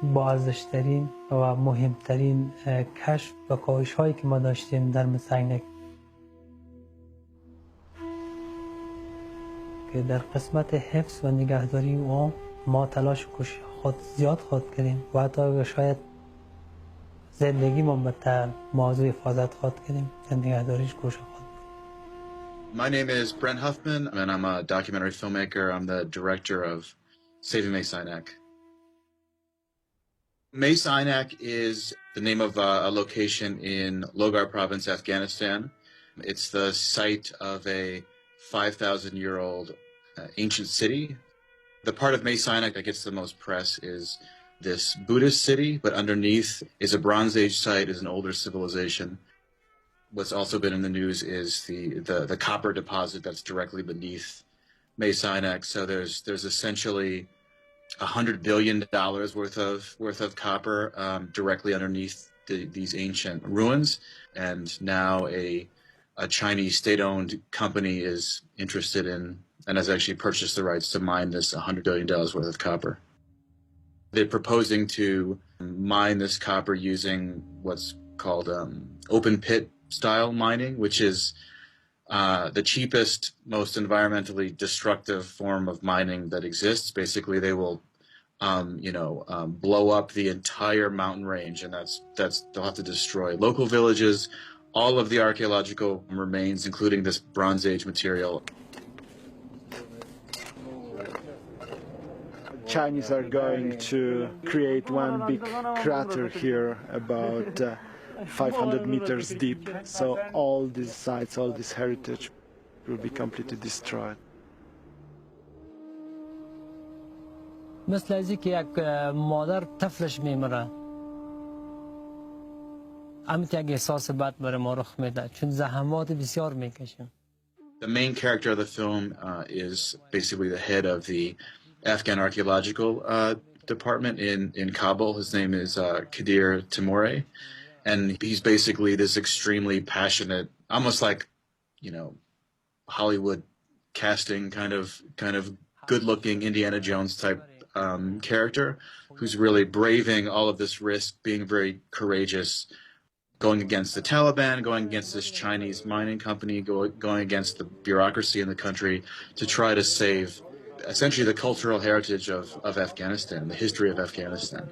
با ارزش‌ترین و مهمترین کشف و کاوش‌هایی که ما داشتیم در مس عینک که در قسمت حفظ و نگهداری او ما تلاش خود زیاد کردیم و حتی شاید زندگی ما به موضوع حفاظت کردیم در نگهداریش کوشش خود. My name is Brent Huffman, and I'm a documentary filmmaker. I'm the director of Saving Mes Aynak. Mes Aynak is the name of a location in Logar Province, Afghanistan. It's the site of a 5,000-year-old ancient city. The part of Mes Aynak that gets the most press is this Buddhist city, but underneath is a Bronze Age site, is an older civilization. What's also been in the news is the copper deposit that's directly beneath Mes Aynak. So there's essentially $100 billion worth of copper directly underneath these ancient ruins, and now a Chinese state-owned company is interested in and has actually purchased the rights to mine this $100 billion worth of copper. They're proposing to mine this copper using what's called open pit style mining, which is the cheapest, most environmentally destructive form of mining that exists. Basically, they will, blow up the entire mountain range, and they'll have to destroy local villages, all of the archaeological remains, including this Bronze Age material. Chinese are going to create one big crater here about 500 meters deep, so all these sites, all this heritage will be completely destroyed. مثل ازی که یک مادر طفلش میمره همین یک احساس بد برای ما رخ میده چون زحمات بسیار میکشیم. The main character of the film is basically the head of the Afghan archaeological department in Kabul. His name is Kadir Timure, and he's basically this extremely passionate, almost like, Hollywood casting kind of good-looking Indiana Jones type character who's really braving all of this risk, being very courageous, going against the Taliban, going against this Chinese mining company, going against the bureaucracy in the country to try to save essentially the cultural heritage of Afghanistan, the history of Afghanistan.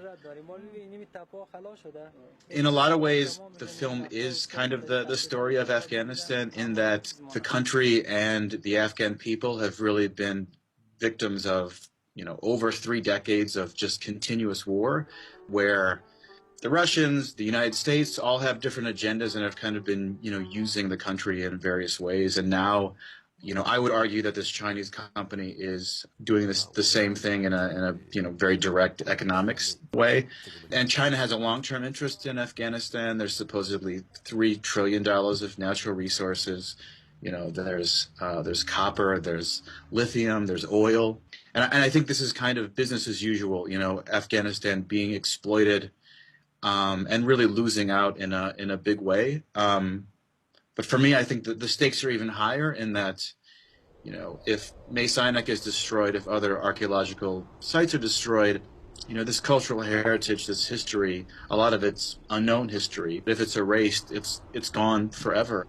In a lot of ways, the film is kind of the story of Afghanistan in that the country and the Afghan people have really been victims of, over 3 decades of just continuous war, where the Russians, the United States all have different agendas and have kind of been, using the country in various ways. And now, I would argue that this Chinese company is doing the same thing in a very direct economics way. And China has a long-term interest in Afghanistan. There's supposedly $3 trillion of natural resources. There's copper, there's lithium, there's oil. And I think this is kind of business as usual, Afghanistan being exploited and really losing out in a big way. But for me, I think that the stakes are even higher in that, if Mes Aynak is destroyed, if other archaeological sites are destroyed, this cultural heritage, this history, a lot of it's unknown history. But if it's erased, it's gone forever.